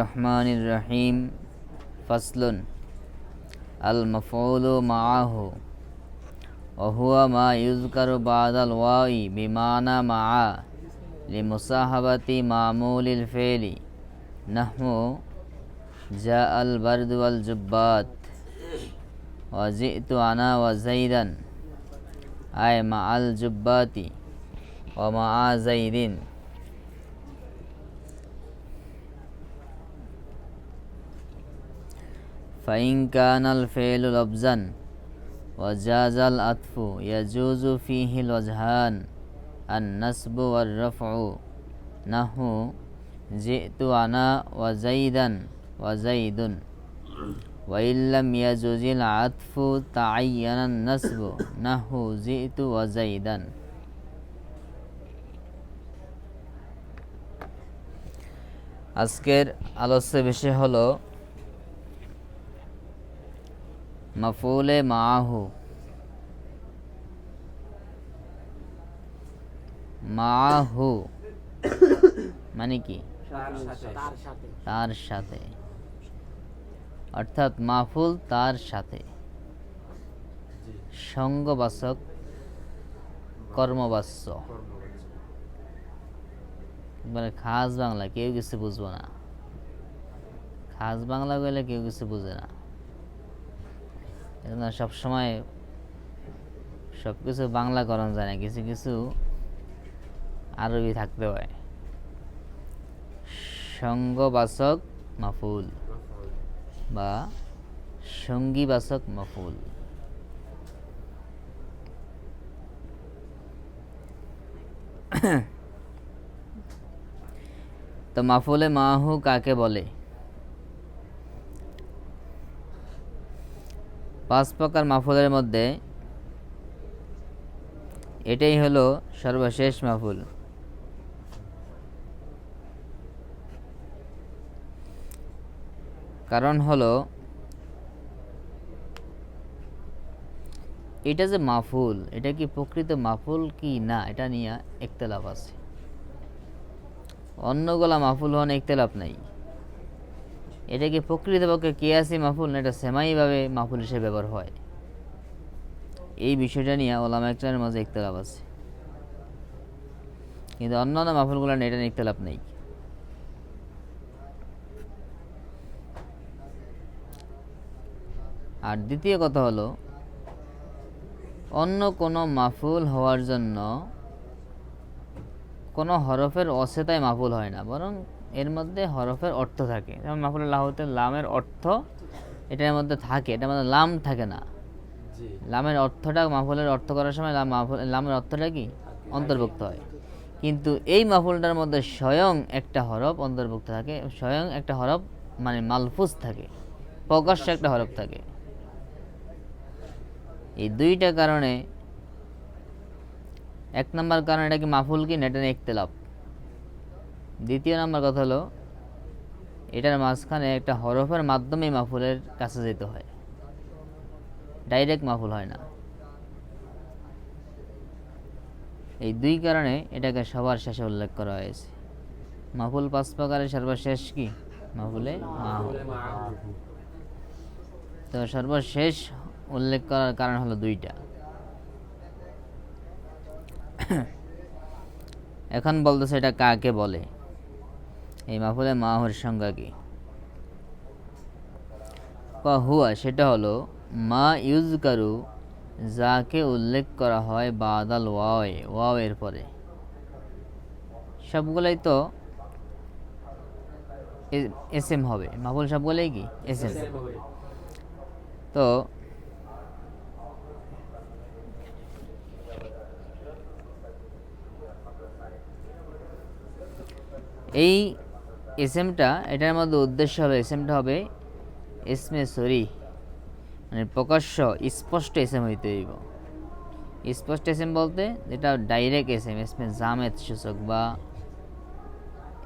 রহমানির রহিম ফাসলুন আল মাফউলু মাআহু ওয়া হুয়া মা ইউযকারু বাদাল ওয়াই বিমানা মাআ লিমুসাহাবাতি মামুলিল ফি'লি নাহু জাআল বারদু ওয়াল জুব্বাত ওয়া জি'তু আনা ওয়া যাইদান আই মাআল জুব্বাতি ওয়া মাআ যাইদিন। ফাইন কানাল ফি'লু লফজান ওয়া জাযাল আতফু ইয়াজুজু ফীহিল ওয়াজহান আন নাসবু ওয়ার রাফউ নাহু জি'তু আনা ওয়া যাইদান ওয়া যাইদুন ওয়া ইল্লাম ইয়াজুজিল আতফু তাআয়্যানা আন নাসবু নাহু জি'তু ওয়া যাইদান। আজকের আলোচ্য বিষয় হলো মাফউলে মাআহু। মাআহু মানে কি? তার সাথে, অর্থাৎ মাফুল তার সাথে, সঙ্গবাচক কর্মবাচ্য। মানে খাস বাংলা কেউ কিছু বুঝবো না, খাস বাংলা বলে কেউ কিছু বুঝে না। সবসময় সবকিছু বাংলা করানো যায় না, কিছু কিছু আরবি থাকতে হয়। সঙ্গবাচক মাফুল বা সঙ্গীবাচক মাফুল। তো মাফুলে মাআহু কাকে বলে? 5 প্রকার মাফুলের মধ্যে এটাই হলো সর্বশেষ মাফুল। কারণ হলো এটা যে মাফুল, এটা কি প্রকৃত মাফুল কি না, এটা নিয়ে ইখতিলাফ আছে। অন্যগুলা মাফুল হন ইখতিলাফ নাই। এটা কি প্রকৃতপক্ষে কিয়াসি মাফুল না এটা সেমাইভাবে মাফুল হিসেবে ব্যবহার হয়, এই বিষয়টা নিয়ে ওলামা ইকরামের মাঝে ইখতিলাফ আছে। কিন্তু অন্যান্য মাফুলগুলো নিয়ে এটা নিয়ে ইখতিলাফ নেই। আর দ্বিতীয় কথা হলো অন্য কোনো মাফুল হওয়ার জন্য কোনো হরফের অসেতায় মাফুল হয় না, বরং এর মধ্যে হরফের অর্থ থাকে। যেমন মাফুলের লাহুতে লামের অর্থ এটার মধ্যে থাকে, এটার মধ্যে লাম থাকে না। লামের অর্থটা মাফুলের অর্থ করার সময় লামের অর্থটা কি অন্তর্ভুক্ত হয়, কিন্তু এই মাফুলটার মধ্যে স্বয়ং একটা হরফ অন্তর্ভুক্ত থাকে। স্বয়ং একটা হরফ মানে মালফুজ থাকে, প্রকাশ্য একটা হরফ থাকে। এই দুইটা কারণে, এক নম্বর কারণ এটা কি মাফুল কি না এটা নিয়ে ইখতিলাফ। দ্বিতীয় নম্বর কথা হলো এটার মাঝখানে একটা হরফের মাধ্যমে মাফুলের কাছে যেতে হয়, ডাইরেক্ট মাফুল হয় না। এই দুই কারণে এটাকে সবার শেষে উল্লেখ করা হয়েছে। মাফুল 5 প্রকারের সর্বশেষ কি মাফুলে মাআহু। তো সর্বশেষ উল্লেখ করার কারণ হলো দুইটা। এখন বলতেছে এটা কাকে বলে, এই মাফুলে মাআহুর সংজ্ঞা কি? হুয়া সেটা হলো মা ইউযকারু যাকে উল্লেখ করা হয় বাদাল ওয়াও, ওয়াও এর পরে। সবগুলাই তো এসএম হবে, মাফুল সবগুলাই কি এসএম। তো এই এসএমটা এটার মধ্যে উদ্দেশ্য হবে, এসএমটা হবে ইসমে সরি, মানে প্রকাশ্য স্পষ্ট এসএম হইতে হইব। স্পষ্ট এসএম বলতে যেটা ডাইরেক্ট এসএম, ইসমে জামেদ সূচক বা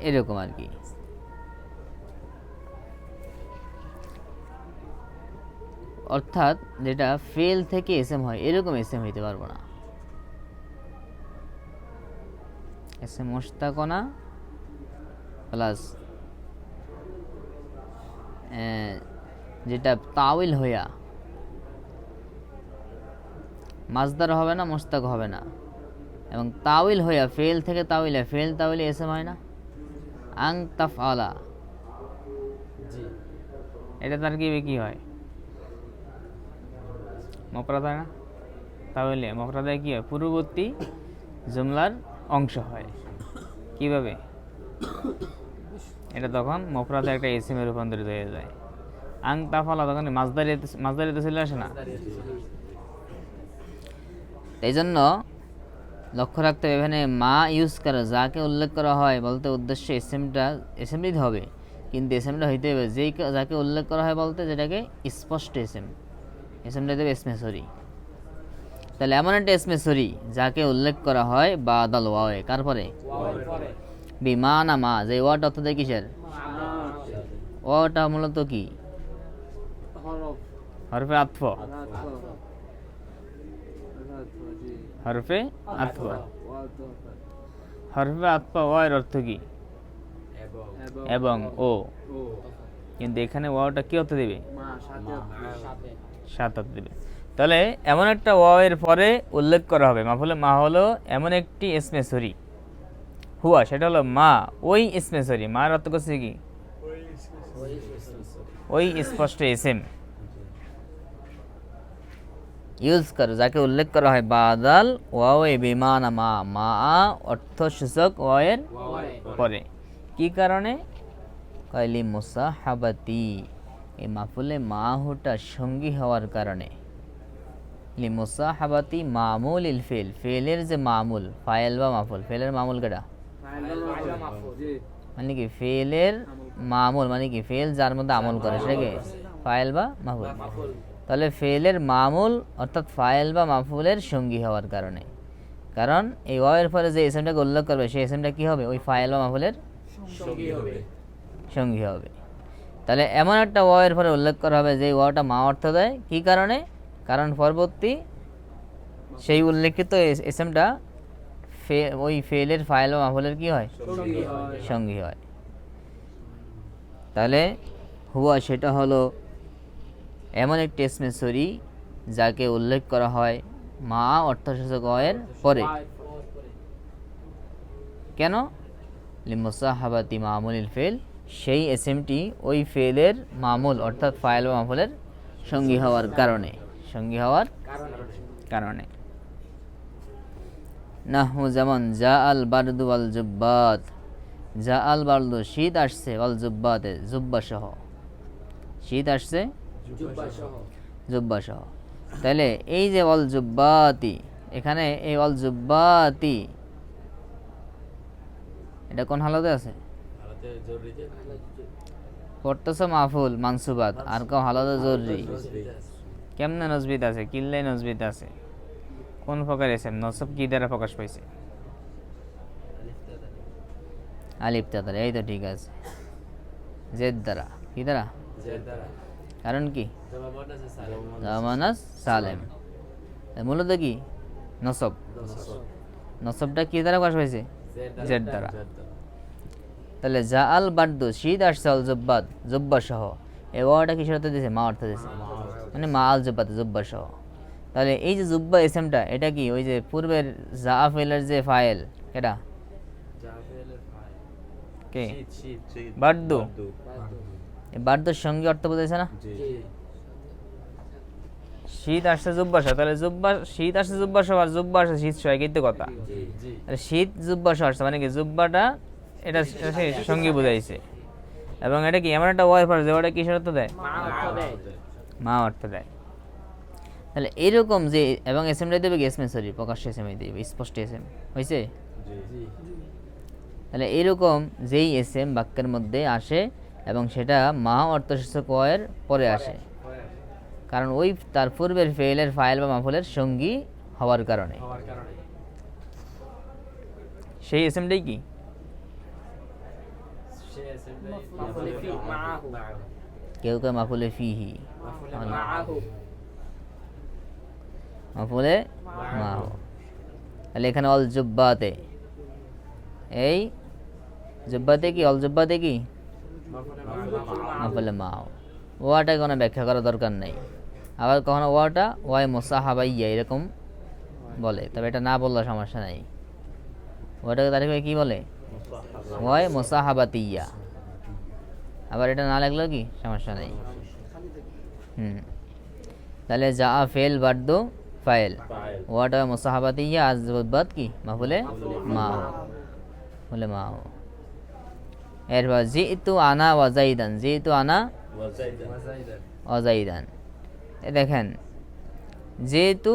এরকম আর কি। অর্থাৎ যেটা ফেল থেকে এসএম হয় এরকম এসএম হইতে পারবো না। এসএম মুশতাকনা প্লাস যেটা তাউইল হইয়া মাজদার হবে না, মুস্তাক হবে না, এবং তাউইল হইয়া ফেল থেকে তাউইলে, ফেল তাউইলে এসএম হয় না, আং তাফআলা, এটা তার কি হয়? মুফরাদ হয় না? তাহলে মুফরাদে কি হয়? পূর্ববর্তী জুমলার অংশ হয়। কিভাবে? এটা তখন মুফরাদে একটা ইসিমে রূপান্তরিত হয়ে যায়। আং তাফআলা তখন মাজদারিতে চলে আসে না? এই জন্য লক্ষ্য রাখতে হবে, এখানে মা ইউজ করা, যাকে উল্লেখ করা হয় বলতে উদ্দেশ্য এসএমটা হবে, কিন্তু এসএমটা হইতে হবে যাকে উল্লেখ করা হয় বলতে যেটাকে স্পষ্ট এসএমটা দেবে এসমে সরি। তাহলে এমন একটা এসমে সরি যাকে উল্লেখ করা হয় বাদাল ওয়াওয়ে, কার পরে? বিমানা মা, যে ওয়াটা অর্থ দেয় কিসের? ওয়াটা মূলত কি? হরফে আতফ, হরফে আতফ। হরফে আতফ ওয়ার অর্থ কি? এবং ও, কিন্তু এখানে ওয়াওটা কি অর্থ দেবে? সাথে দেবে। তাহলে এমন একটা ওয়াওয়ের পরে উল্লেখ করা হবে। মাফুলে মা হলো এমন একটি ইসমে সরি, হুয়া সেটা হলো মা, ওই ইসমে সরি। মার অর্থ করছে কি? ওই স্পষ্ট ইসম। ইউজ করো যাকে উল্লেখ করা হয় বাদাল ওয়াওয়ে বিমানা মা, মা অর্থ সূচক ওয়াওয়ের পরে। কি কারণে? কয়লি মুসাহাবাতি, এই মাফুলে মা হুটা সঙ্গী হওয়ার কারণে। লি মুসাহাবাতি মামুল ইল ফেল, ফেলের যে মামুল, ফাইল বা মাফুল, ফেলের মামুল কেডা? মানে কি ফেলের মামুল, মানে কি ফেল যার মধ্যে আমল করে সেটাকে ফাইল বা মাফুল। তাহলে ফেলের মামুল অর্থাৎ ফাইল বা মাফুলের সঙ্গী হওয়ার কারণে, কারণ এই ওয়াওয়ের পরে যে এসএমটাকে উল্লেখ করবে সেই এসএমটা কি হবে? ওই ফাইল বা মাফুলের সঙ্গী হবে। তাহলে এমন একটা ওয়াওয়ের পরে উল্লেখ করা হবে যে ওয়াওটা মা অর্থ দেয়। কি কারণে? কারণ পরবর্তী সেই উল্লেখিত এসএমটা ওই ফেলের ফাইল বা মাফুলের কি হয়? সঙ্গী হয়। তাহলে হুয়া সেটা হলো এমন একটি ইসমে সরি যাকে উল্লেখ করা হয় মা অর্থসূচক ওয়াওয়ের পরে। কেন? লিমুসাহাবাতি মামুলিল ফেল, সেই এসএমটি ওই ফেলের মামুল অর্থাৎ ফাইল বা মাফুলের সঙ্গী হওয়ার কারণে। নাহু যেমন জা আল বারদু ওয়াল জুব্বাত, জা আল বারদু শীত আসছে, ওয়াল জুব্বাতে জুব্বা সহ, শীত আসছে জুব্বা সহ। তাহলে এই যে ওয়াল জুব্বাতি, এখানে এই ওয়াল জুব্বাতি এটা কোন হালতে আছে? পড়তেছে মাফুল মানসুবাত, আর কেউ হালতে জরুরি। কেমনে নজবিত আছে? কিল্লাই নজবিত আছে। কোন প্রকার এসেম? নসব কি দ্বারা প্রকাশ পাইছে? আলিফ দ্বারা। এই তো ঠিক আছে। জেদ দ্বারা। কি দ্বারা? কারণ কি? জামানাস সালেম। মূলত কি? নসব। নসবটা কি দ্বারা প্রকাশ পাইছে? জেদ দ্বারা। তাহলে জা আল বারদু শীত আসছে, আল জুব্বাত জুব্বা সহ, এই ওয়াটা কিসের অর্থ দিয়েছে? মা অর্থ দিয়েছে, মানে মা আল জুব্বাতে জুব্বা সহ। তাহলে এই যে জুব্বা এসএমটা এটা কি? ওই যে পূর্বের জাফেলের যে ফাইল, এটা কে? বারদু। বারদুর সঙ্গে অর্থ বোঝাইছে না? শীত আসছে জুব্বা সহ, তাহলে শীত আসছে জুব্বা সহ, আর জুব্বা আসছে শীত সহ, কিন্তু কথা শীত জুব্বা সহ আসছে, মানে কি জুব্বাটা এটা সঙ্গী বোঝাইছে। এবং এটা কি এমন একটা ওয়াইফার যে ওটা কিসের অর্থ দেয়? মা অর্থ দেয়। তাহলে এইরকম যে, এবং এসএমটা দেবে কি? এসমে সরি, প্রকাশ্য এসএমআই দেবে, স্পষ্ট এসএম হয়েছে। তাহলে এইরকম যেই এসএম বাক্যের মধ্যে আসে এবং সেটা মা অর্থসূচক ওয়াওয়ের পরে আসে, কারণ ওই তার পূর্বের ফেলের ফাইল বা মাফুলের সঙ্গী হওয়ার কারণে, সেই এসএমটাই কি? কেউ কেউ মাফুলে ফিহি, মাফুলে মাহু। তাহলে এখানে অল জুব্বাতে, এই জুব্বাতে কি? অল জুব্বাতে কি? মাফুলে মাহু। ওয়াটাকে কোনো ব্যাখ্যা করার দরকার নেই। আবার কখনো ওয়াটা ওয়াই মোসাহাবাইয়া এরকম বলে, তবে এটা না বললে সমস্যা নাই। ওয়াটাকে তারিখ কি বলে? ওয়াই মোসাহাবাতিয়া। আবার এটা না লাগলেও কি সমস্যা নেই। তাহলে যা ফেল বাদ্য ফাইল, ওয়াটা মোসাহাবাতিয়া আজ বাদ কি মাফুলে মাও, বলে মাও। এরপর জিতু আনা ওয়াজাইদান, জিতু আনা ওয়াজাইদান। দেখেন যেহেতু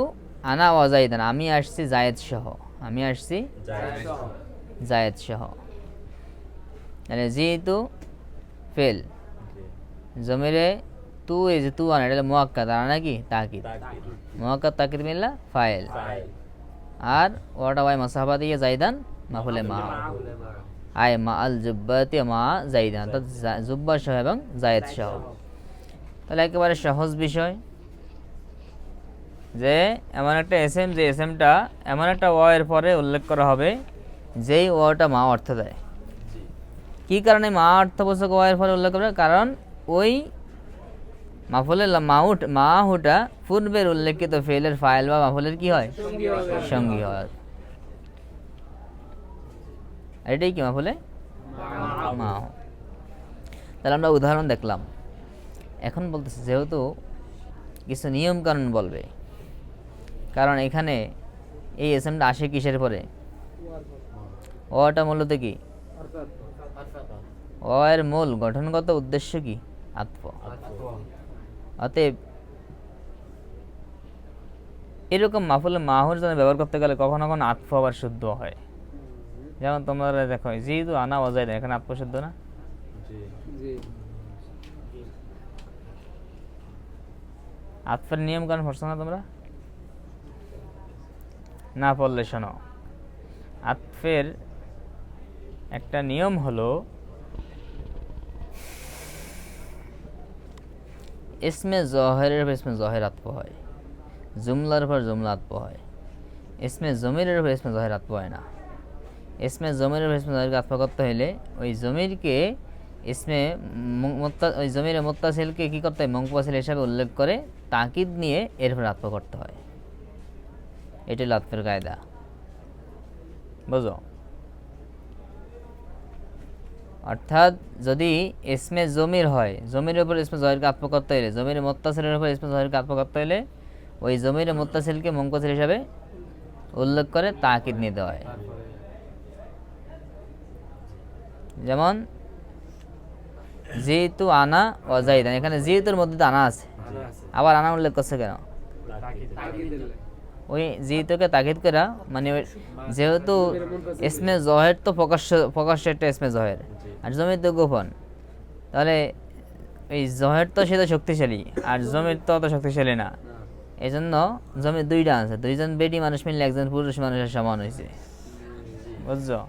আনা ওয়াজাইদান, আমি আসছি জায়েদ সহ, আমি আসছি জায়েদ সহ। তাহলে যেহেতু ফেল জমিরে তু এই যে তু আনা, এটা মুআক্কাদ, আনা নাকি তাকিদ, মুআক্কাদ তাকিদ মিললা ফাইল। আর ওয়াটা ওয়াই মাসাহাবাতিয়া জাইদান মাফুলে মা, আয় মা আল জুব্বাতি মা জাইদান, অর্থাৎ জুব্বা সহ এবং জায়েদ সহ। তাহলে একেবারে সহজ বিষয় যে এমন একটা এসএম, যে এসএমটা এমন একটা ওয়ের পরে উল্লেখ করা হবে যেই ওটা মা অর্থ দেয়। কি কারণে মা অর্থবোধক ওয়ের পরে উল্লেখ করবে? কারণ ওই মাফুলে মাহুটা পূর্বের উল্লেখিত ফেলের ফাইল বা মাফুলের কি হয়? সঙ্গী হয়। এটাই কি মাফুলে মা। তাহলে আমরা উদাহরণ দেখলাম। এখন বলতেছি যেহেতু কিছু নিয়ম কানুন বলবে, কারণ এখানে এই এসএমটা আসে কিসের পরে? ওটা মূলত কি? ও এর মূল গঠনগত উদ্দেশ্য কি? আতফ। অতএব এরকম মাফুলে মাহুর জন্য ব্যবহার করতে গেলে কখনো কখনো আতফ আবার শুদ্ধ হয়। যেমন তোমরা দেখো যেহেতু আনা ওয়াজাইদান, এখানে আতফ শুদ্ধ না? আতফের নিয়ম কারণ পড়ছো না তোমরা? না পড়লে শোনো, আতফের একটা নিয়ম হলো ইসমে জহেরের উপর ইসমে জহের আতফ হয়, জুমলার উপর জুমলা আতফ হয়। ইসমে জমিরের উপর ইসমে জহের আতফ হয় না। ইসমে জমিরের উপর ইসমে জহেরকে আতফ করতে হলে ওই জমিরকে ইসমে ওই জমিরে মুত্তাসিলকে কি করতে হয়? মুনফাসিল হিসাবে উল্লেখ করে তাকিদ নিয়ে এর উপর আতফ করতে হয়। এটাই হলো আতফের কায়দা, বুঝো? অর্থাৎ যদি ইসমে জমির হয়, জমির উপর ইসমে জহিরকে আতফ করতে হলে, জমির মুত্তাসিলের উপর ইসমে জহিরকে আতফ করতে হলে ওই জমির মুত্তাসিলকে মুনফাসিল হিসাবে উল্লেখ করে তাকিদ নিতে হয়। যেমন যেহেতু আনা ওয়াজাইদান, এখানে যেহেতুর মধ্যে তো আনা আছে, আবার আনা উল্লেখ করছে কেন? ওই যেহেতুকে তাকিদ করা, মানে যেহেতু ইসমে জহের তো প্রকাশ্য একটা ইসমে জহের, আর জমির তো গোপন, তাহলে এই জহের তো সেটা শক্তিশালী আর জমির তো অত শক্তিশালী না। এই জন্য জমির দুইটা আছে, দুইজন বেটি মানুষ মিললে একজন পুরুষ মানুষের সমান হয়েছে, বুঝছো?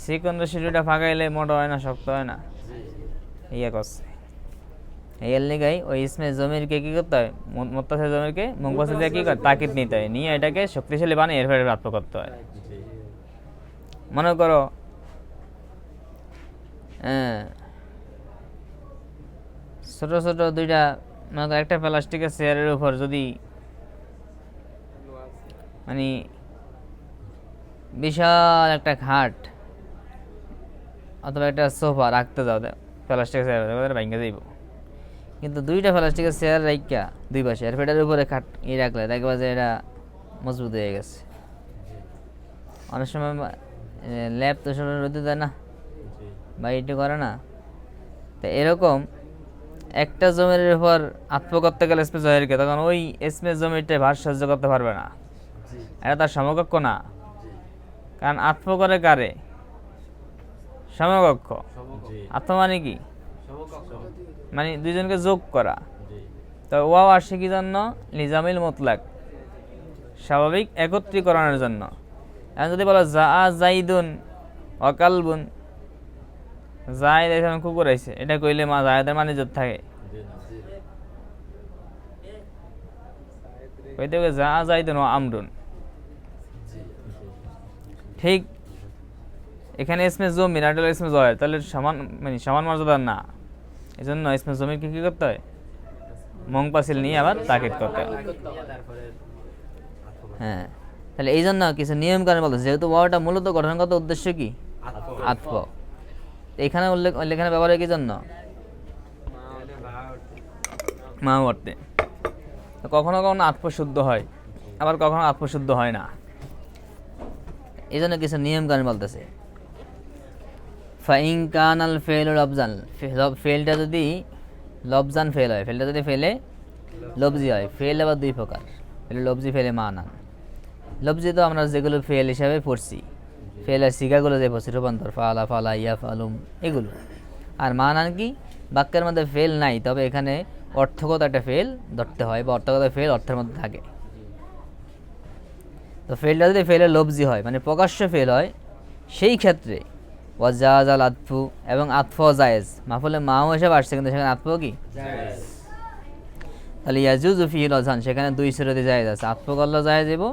চিকন রশিটা ফাঁকাইলে মোটা হয় না, শক্ত হয় না, ইয়ে করছে। এর লিগাই ওই ইসমে জমিরকে কি করতে হয়? মুত্তাসিল জমিরকে মুনফাসিল দিয়ে কি করে? তাকিদ নিতে হয়, নিয়ে এটাকে শক্তিশালী বানিয়ে এর ফলে আতফ করতে হয়। মনে করো ছোট ছোট দুইটা, মনে করো একটা প্লাস্টিকের চেয়ারের উপর যদি মানে বিশাল একটা খাট অথবা একটা সোফা রাখতে যাও, প্লাস্টিকের চেয়ার ভাঙ্গা যাইব, কিন্তু দুইটা প্লাস্টিকের চেয়ার রাখা দুই পাশে, আর ফেটার উপরে খাট রাখলে দেখবা যে এটা মজবুত হয়ে গেছে। অনেক সময় ল্যাব তো সব রোদে দেয় না বা এটি করে না, তো এরকম একটা জমির উপর আতফ করতে গেলে ইসমে জহিরকে, তখন ওই ইসমে জমিরটা ভার সহ্য করতে পারবে না, এটা তার সমকক্ষ না। কারণ আতফ করে কারে? সমকক্ষ। আতফ মানে কি? মানে দুইজনকে যোগ করা। তো ওয়াও আসে কি জন্য? লিজামিল মুতলাক, স্বাভাবিক একত্রীকরণের জন্য। এখন যদি বলো জা জাইদুন অকালবুন, জায়দ এখানে কুকুর আইছে, এটা কইলে মা জায়দের মানে জোর থাকে? কইতে হবে জা জাইদুন ও আমরুন। ঠিক এখানে ইসমে জমির আর হলো ইসমে জয়ের, তাহলে সমান মানে সমান মর্যাদার না, এই জন্য ইসমে জমিরকে কী করতে হয়, মুনফাসিল নিয়ে আবার তাকিদ করতে হয়। হ্যাঁ, তাহলে এই জন্য কিছু নিয়ম কারণ বলতে, যেহেতু ওয়াওটা মূলত গঠনগত উদ্দেশ্য কি, আতফ, এখানে এখানে ব্যবহার হয় কি জন্য, মা অর্থে। কখনো কখনো আতফ শুদ্ধ হয়, আবার কখনো আতফ শুদ্ধ হয় না, এই জন্য কিছু নিয়ম কারণ বলতেছে। ফাইন কানাল ফেল লবজান, ফেলটা যদি লবজান ফেল হয়, ফেলটা যদি ফেলে লবজি হয়, ফেল আবার দুই প্রকার, ফেলে লবজি, ফেলে মানান। লবজি তো আমরা যেগুলো ফেল হিসাবে পড়ছি, ফেলের শিকাগুলো যে পড়ছি, রূপান্তর, ফালা ফালা ইয়া ফালুম এগুলো। আর মানান কি, বাক্যের মধ্যে ফেল নাই, তবে এখানে অর্থগত একটা ফেল ধরতে হয়, বা অর্থগত ফেল অর্থের মধ্যে থাকে। তো ফেলটা যদি ফেলে লবজি হয়, মানে প্রকাশ্য ফেল হয়, সেই ক্ষেত্রে ওয়াজাজ আল আতফু, এবং আতফ জায়েজ, মাফুলে মাও হিসাবে আসছে কিন্তু সেখানে আতফ কি, তাহলে ইয়াজুজু ফিহিল আযহান, সেখানে দুই সুরতে জায়েজ আছে, আতফ করলে জায়েজ হইব,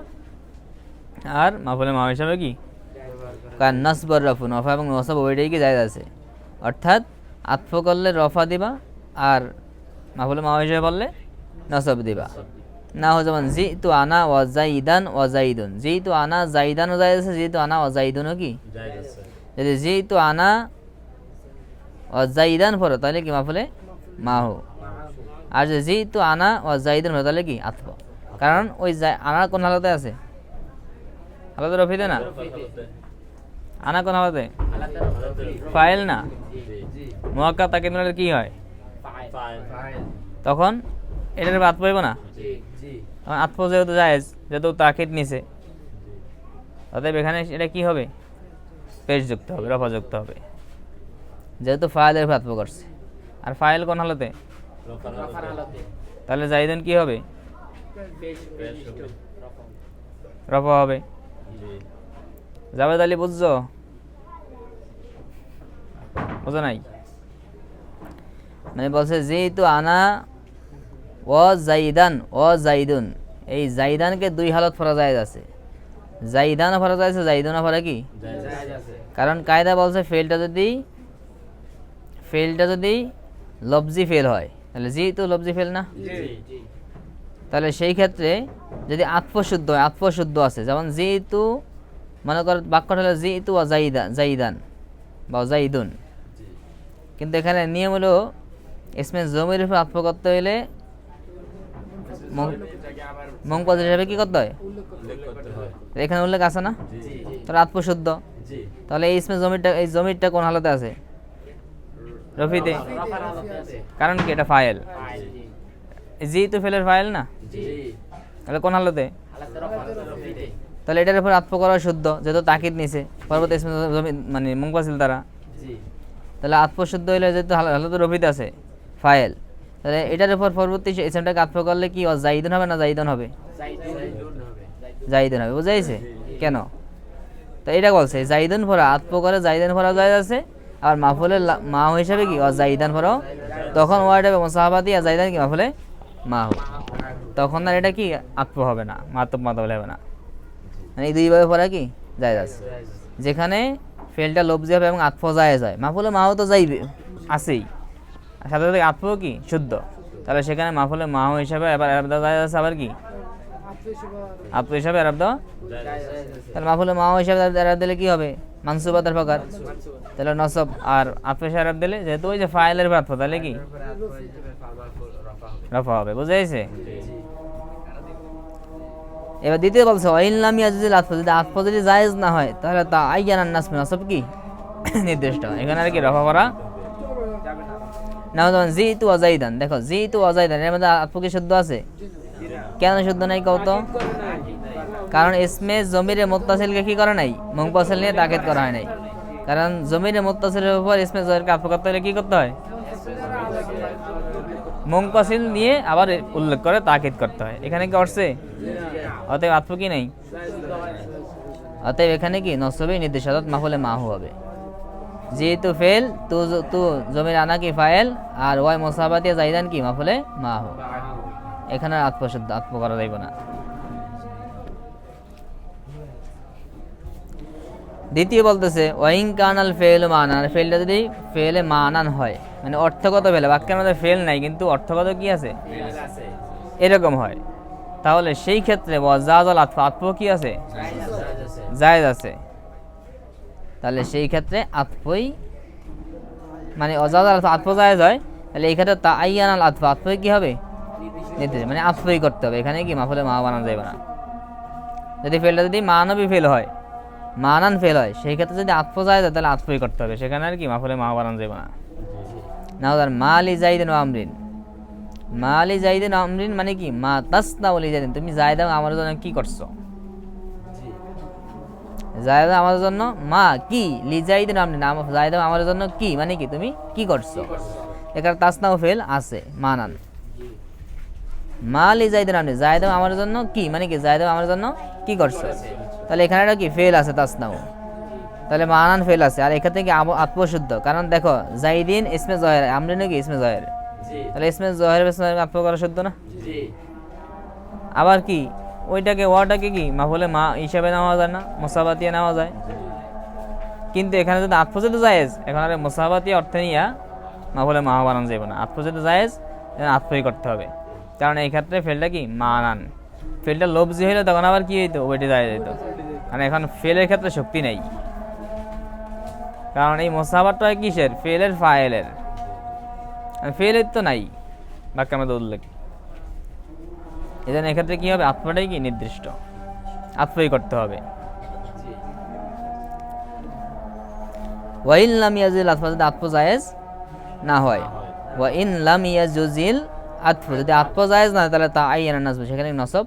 আর মাফুলে মাও হিসাবে কি, কারণ নাসবর রফু, নফা এবং নসব ওইটাই কি জায়েজ আছে। অর্থাৎ আতফ করলে রফা দিবা, আর মাফুলে মাও হিসাবে বললে নসব দিবা। না হয় যেমন জি তু আনা ওয়াজাইদান ওয়াজাইদুন, জি তু আনা জাইদানও জায়েজ আছে, জি তু আনা ওয়াজাইদুনও কি জায়েজ আছে। যদি জি তু আনা ওয়াজাইদান পড়ো তাহলে কি মাফুলে মাহু, আর যদি জি তু আনা ওয়াজাইদান পড়ো তাহলে কি আতফ। কারণ ওই আনা কোন হালতে আছে, হালতে রফিতে না, আনা কোন হালতে, ফাইল না, মুআক্কাদ তাকিদ মিলালে কি হয়, তখন এটার আতফ হইব না, আতফ যেহেতু জায়েজ, যেহেতু তাকিদ নিছে, অতএব এখানে এটা কি হবে, পেশ যুক্ত হবে, রফা যুক্ত হবে, যেহেতু ফাইলের আতফ করছে। আর ফাইল কোন হালতে, তাহলে জাইদান কি হবে, রফা হবে। জাবেদ আলী বুঝছো, বুঝো নাই, মানে বলছে যেহেতু আনা ও জাইদান ও জাইদুন, এই জাইদানকে দুই হালত পড়া জায়েজ আছে, জাইদানও পড়া জায়েজ আছে, জাইদুনও পড়া কি জায়েজ আছে। কারণ কায়দা বলছে ফেলটা যদি লফজি ফেল হয়, তাহলে যেহেতু লফজি ফেল না, তাহলে সেই ক্ষেত্রে যদি আতফ শুদ্ধ হয়, আতফ শুদ্ধ আছে, যেমন যেহেতু মনে কর বাক্যটা হলো যেহেতু জাইদান বা জাইদুন, কিন্তু এখানে নিয়ম হলো ইসমে জমির উপর আতফ করতে হইলে মুনফাসিল হিসাবে কি করতে হয়, এখানে উল্লেখ আছে না, তাহলে আতফ শুদ্ধ, তাহলে এই ইসমে জমিরটা কোন হালতে আছে, রফিতে, কারণ কি এটা ফাইল, যেহেতু ফেলের ফাইল না, তাহলে কোন হালতে, তাহলে এটার উপর আতফ করা শুদ্ধ, যেহেতু তাকিদ নিছে পরবর্তী ইসমে জমির মানে মুনফাসিল দ্বারা, তাহলে আতফ শুদ্ধ হইলে যেহেতু হালতে রফিতে আছে ফাইল, তাহলে এটার উপর পরবর্তী ইসমটাকে আতফ করলে কি জাইদুন হবে না জাইদুন হবে, জাইদুন হবে, বুঝাইছে কেন। তো এটা বলছে জাইদুন পড়া আতফ করে জাইদান পড়া জায়েজ আছে, আর মাফুলের মাহ হিসাবে কি জাইদান পড়াও, তখন ওয়ার্ড হবে মুসাহাবাতি, আর জাইদান কি মাফুলে মাহ, তখন আর এটা কি আতফ হবে না, মাতব হবে না, মানে এই দুইভাবে পড়া কি জায়েজ আছে। যেখানে ফেলটা লফজি হবে এবং আতফ জায়েজ হয়, মাফুলে মাহ তো যাইবে আছেই, সাথে সাথে আতফ কি শুদ্ধ, তাহলে সেখানে মাফুলে মাহ হিসাবে এবার এরাব দেওয়া জায়েজ আছে, আবার কি আতফ হিসাবে এরাব দেওয়া, তাহলে মাফুলে মাহ হিসাবে এরাব দিলে কি হবে, মানসুবাতের প্রকার, তাহলে নসব, আর আতফ হিসাবে এরাব দিলে যেহেতু ওই যে ফাইলের আতফ, তাহলে কি রফা হবে, বুঝা গেছে। এবার দ্বিতীয় বলছে ওয়াইন লাম ইয়াজুল আতফ, যদি আতফ যদি জায়েজ না হয় তাহলে তা আইয়ানান নাসব, নসব কি নির্দিষ্ট, এখানে আর কি রফা করা না। যেমন যেহেতু অজাইদান, দেখো যেহেতু অজাইদান এর মধ্যে আতফ কি শুদ্ধ আছে, কেন শুদ্ধ নাই কত, কারণ ইসমে জমিরে মুত্তাসিলকে কি করা নাই, মুনফাসিল নিয়ে তাকিদ করা হয় নাই, কারণ জমিরে মুত্তাসিলের উপর ইসমে জমিরকে আতফ করতে হলে কি করতে হয়, মুনফাসিল নিয়ে আবার উল্লেখ করে তাকিদ করতে হয়, এখানে কি করছে, অতএব আতফ কি নেই, অতএব এখানে কি নসবেই নির্দেশ, অর্থাৎ মাফুলে মাহু হবে। যেহেতু ফেল তু জমির আনা কি ফাইল, আর ওয়াই মুসাহাবাতি জাইদান কি মাফুলে মাহু, এখানে আতফ শুদ্ধ, আতফ করা যাইব না। দ্বিতীয় বলতেছে ওয়াইং কানাল ফেল মানান, ফেলটা যদি ফেলে মানান হয়, মানে অর্থগত ফেলে, বাক্যের মধ্যে ফেল নাই কিন্তু অর্থগত কি আছে, এরকম হয়, তাহলে সেই ক্ষেত্রে ওয়াজাজাল আতফ, আতফ কি আছে, জায়েজ আছে। তাহলে সেই ক্ষেত্রে আতফই, মানে ওয়াজাজাল আতফ জায়েজ হয়, তাহলে এই ক্ষেত্রে তাআইয়ানাল আতফ, আতফই কি হবে, নির্দিষ্ট, মানে আতফই করতে হবে। এখানে কি মাফুলে মা বানানো যাবে না। যদি ফেলটা যদি মানবী ফেল হয়, মানান ফেল হয়, সেই ক্ষেত্রে যদি আতফ জায়েজ হয় তাহলে আতফই করতে হবে, সেখানে আর কি মাফুলে মা বানানো যাবে না। না হলে মালি জাইদিন ওয়া আমরিন, মালি জাইদিন ওয়া আমরিন মানে কি, মা তাসনাউ লি জাইদিন, তুমি জায়দ আমার জন্য কি করছো, জায়দ আমার জন্য মা কি, লি জাইদিন ওয়া আমরিন, জায়দ আমার জন্য কি মানে কি, তুমি কি করছো, এখানে তাসনাউ ফেল আছে মানান। মালি জাইদিন আমরিন, জায়দ আমার জন্য কি মানে কি, জায়দ আমার জন্য কি করছো, তাহলে এখানে একটা কি ফেল আছে তাসনাউ, তাহলে মানান ফেল আছে। আর এখান থেকে আত্মশুদ্ধ, কারণ দেখো জাইদিন ইসমে জহের, আমরিনও কি ইসমে জহের, তাহলে ইসমে জহের আত্ম করা শুদ্ধ না। আবার কি ওইটাকে ওয়াটাকে কি মাফুলে মা হিসাবে নেওয়া যায় না, মুসাবাতিয়া নেওয়া যায়, কিন্তু এখানে যদি আত্মশুদ্ধ জায়েজ, এখন আর মুসাবাতিয়া অর্থে নিয়া মাফুলে মা বানানো যাবে না, আত্মশুদ্ধ জায়েজ আত্মই করতে হবে, কারণ এই ক্ষেত্রে ফেলটা কি মানান, ফেলটা লবজি হইলে তখন আবার কি হইতো, ওইটি যায় যেত, কারণ এখন ফেলের ক্ষেত্রে শক্তি নেই, কারণ এই মোসাবারটা হয় কিসের, ফেলের ফাইলের, ফেলের তো নাই বাক্যের মধ্যে উল্লেখ, এই জন্য এক্ষেত্রে কি হবে, আত্মাটাই কি নির্দিষ্ট, আত্মই করতে হবে। ওয়াইন লাম ইয়াজিল আতফ, যদি আতফ জায়েজ না হয়, ওয়াইন লাম ইয়াজুজিল আতফ, যদি আতফ জায়েজ না তাহলে তা আইয়ানা নাসব, সেখানে নসব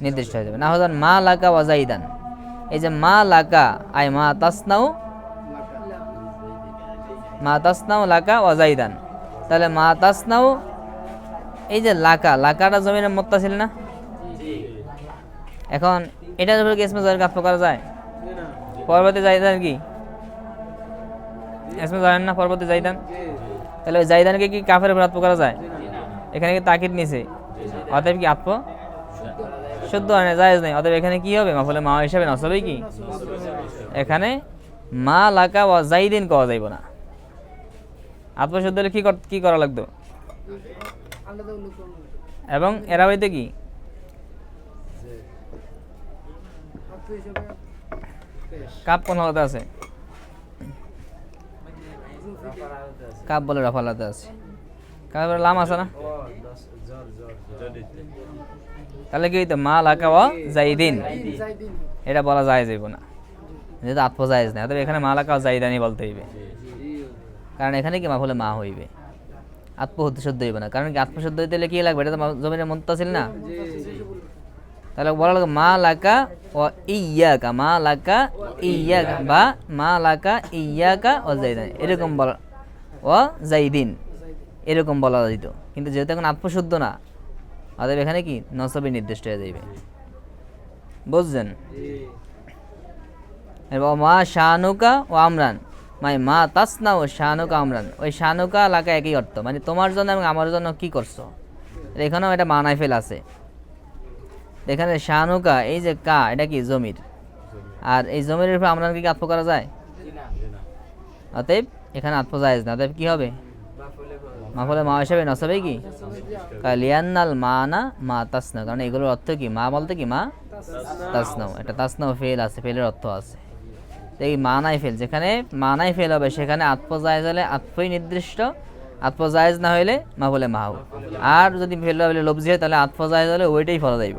নির্দিষ্ট হয়ে যাবে। না হলে মা লাকা ওয়া জাইদান, এই যে মা লাকা আই মা তাসনাউ, মা তাসনাউ লাকা ওয়া জাইদান, তাহলে মা তাসনাউ, এই যে লাকা, লাকাটা জমিনের মুত্তাসিল না, এখন এটার উপরে কি ইসমে জয়ের আতফ করা যায়, পরবর্তী জাইদান কি ইসমে জয়ের না, পরবর্তী জাইদান, তাহলে ওই জাইদানকে কি কাফের উপর আতফ করা যায়, এখানে কি তাকিদ নিছে, অতএব কি আতফ শুদ্ধ হয় না, জায়েজ নেই, অতএব এখানে কি হবে, মাফুলে মা হিসাবে নসবই কি, এখানে মা লাকা ওয়া জাইদিন কওয়া যাইব না, আতফ শুদ্ধ হলে কি করা লাগতো, এবং এরা হইতে কি কাপ কোন হালাতে আছে, কাপ বলে রাফালাতে আছে, কাপের লাম আছে না, তাহলে কি হইতো মা লাকা ওয়া জাইদিন, এটা বলা যায় যাইব না, যেহেতু আতফ জায়েজ না, তবে এখানে মা লাকা ওয়া জাইদানি বলতে হইবে, কারণ এখানে কি মাফুলে মা হইবে, আতফ হতে শুদ্ধ হইবে না, কারণ কি আতফ শুদ্ধ হইতে কি লাগবে, এটা তো জমিনের মুত্তাসিল না, তাহলে বলা লাগবে মা লাকা ওয়া ইয়াকা, মা লাকা ইয়াকা, বা মা লাকা ইয়াকা ওয়া জাইদান, এরকম বলা, ওয়া জাইদিন এরকম বলা যেত, কিন্তু যেহেতু এখন আতফ শুদ্ধ না, অতএব এখানে কি নসবে নির্দিষ্ট হয়ে যাইবে, বুঝছেন। মা শানুকা ও আমরান, মানে মা তাসনা ও শানুকা আমরান, ওই শানুকা লাকা একই অর্থ, মানে তোমার জন্য এবং আমার জন্য কি করছো, এখানেও এটা মানায় ফেল আছে, এখানে শানুকা, এই যে কা, এটা কি জমির, আর এই জমির উপর আমরান কি আতফ করা যায়, অতএব এখানে আতফ জায়েজ না, অতএব কি হবে, মাফুলে মা হিসাবে নসবে কি কালিয়ান্নাল মানা মা তাসনা, কারণ এগুলোর অর্থ কি, মা বলতে কি মা তাসনাও, এটা তাসনাও ফেল আছে, ফেলের অর্থ আছে, এই মানাই ফেল, যেখানে মানাই ফেল হবে সেখানে আতফ জায়েজ হলে আতফই নির্দিষ্ট, আতফ জায়েজ না হইলে মাফুলে মাহু, আর যদি ফেল হলে লবজি হয় তাহলে আতফ জায়েজ হলে ওইটাই ফলা যাইব,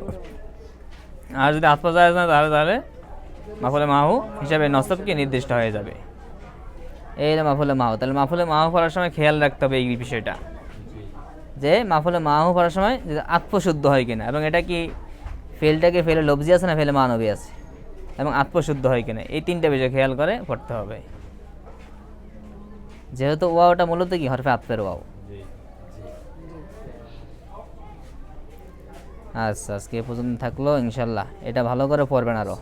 আর যদি আতফ জায়েজ না তাহলে মাফুলে মাহু হিসাবে নসব কি নির্দিষ্ট হয়ে যাবে, এই মাফুলে মাহু। তাহলে মাফুলে মাহু পড়ার সময় খেয়াল রাখতে হবে এই বিষয়টা, যে মাফুলে মাহু পড়ার সময় আতফ শুদ্ধ হয় কিনা, এবং এটা কি ফেলটাকে ফেলে লবজি আছে না ফেলে মানবী আছে, এবং আতফ শুদ্ধ হয় কিনা, এই তিনটা বিষয় খেয়াল করে পড়তে হবে, যেহেতু ওয়াওটা মূলত কি হরফে আতফের ওয়াও। আচ্ছা, আজকে এ পর্যন্ত থাকলো, ইনশাল্লাহ এটা ভালো করে পড়বেন আরো।